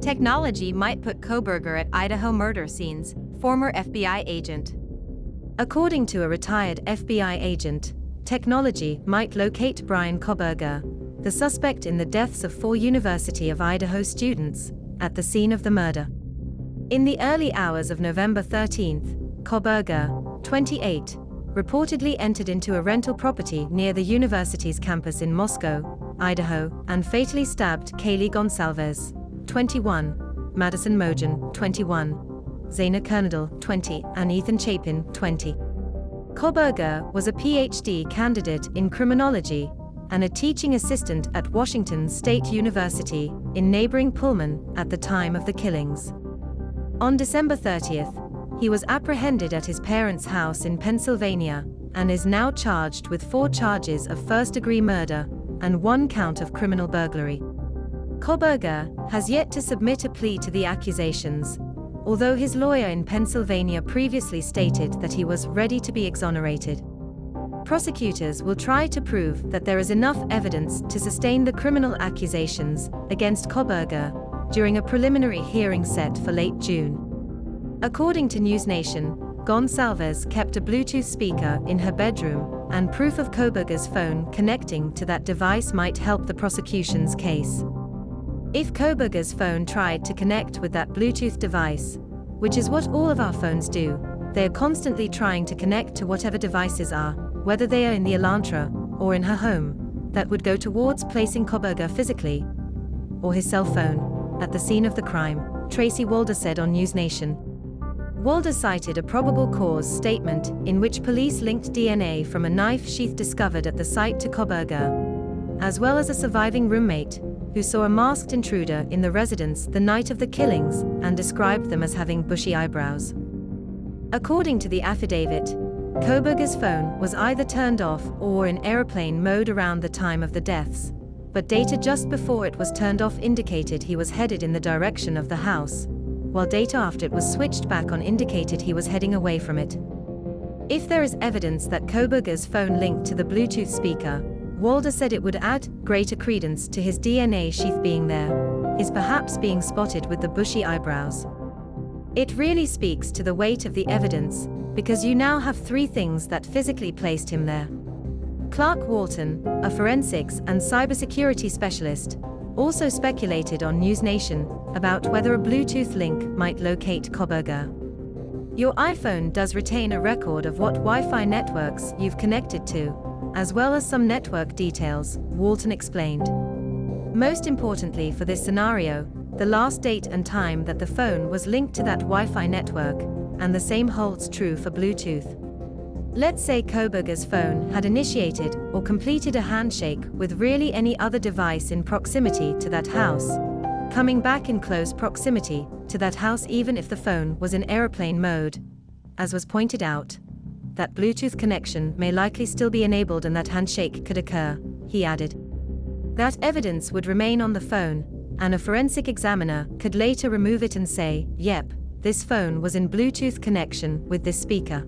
Technology might put Kohberger at Idaho murder scenes, former FBI agent. According to a retired FBI agent, technology might locate Bryan Kohberger, the suspect in the deaths of 4 University of Idaho students, at the scene of the murder. In the early hours of November 13, Kohberger, 28, reportedly entered into a rental property near the university's campus in Moscow, Idaho, and fatally stabbed Kaylee Gonsalves, 21, Madison Mogen, 21, Zaina Kernadal, 20, and Ethan Chapin, 20. Kohberger was a PhD candidate in criminology and a teaching assistant at Washington State University in neighboring Pullman at the time of the killings. On December 30th, he was apprehended at his parents' house in Pennsylvania and is now charged with 4 charges of first-degree murder and 1 count of criminal burglary. Kohberger has yet to submit a plea to the accusations, although his lawyer in Pennsylvania previously stated that he was ready to be exonerated. Prosecutors will try to prove that there is enough evidence to sustain the criminal accusations against Kohberger during a preliminary hearing set for late June. According to NewsNation, Gonsalves kept a Bluetooth speaker in her bedroom, and proof of Kohberger's phone connecting to that device might help the prosecution's case. If Kohberger's phone tried to connect with that Bluetooth device, which is what all of our phones do, they are constantly trying to connect to whatever devices are, whether they are in the Elantra or in her home, that would go towards placing Kohberger physically, or his cell phone, at the scene of the crime, Tracy Walder said on NewsNation. Walder cited a probable cause statement in which police linked DNA from a knife sheath discovered at the site to Kohberger, as well as a surviving roommate who saw a masked intruder in the residence the night of the killings and described them as having bushy eyebrows. According to the affidavit, Kohberger's phone was either turned off or in airplane mode around the time of the deaths, but data just before it was turned off indicated he was headed in the direction of the house, while data after it was switched back on indicated he was heading away from it. If there is evidence that Kohberger's phone linked to the Bluetooth speaker, Walder said it would add greater credence to his DNA sheath being there, his perhaps being spotted with the bushy eyebrows. It really speaks to the weight of the evidence, because you now have 3 things that physically placed him there. Clark Walton, a forensics and cybersecurity specialist, also speculated on NewsNation about whether a Bluetooth link might locate Kohberger. Your iPhone does retain a record of what Wi-Fi networks you've connected to, as well as some network details, Walton explained. Most importantly for this scenario, the last date and time that the phone was linked to that Wi-Fi network, and the same holds true for Bluetooth. Let's say Kohberger's phone had initiated or completed a handshake with really any other device in proximity to that house, coming back in close proximity to that house even if the phone was in airplane mode. As was pointed out, that Bluetooth connection may likely still be enabled and that handshake could occur, he added. That evidence would remain on the phone, and a forensic examiner could later remove it and say, yep, this phone was in Bluetooth connection with this speaker.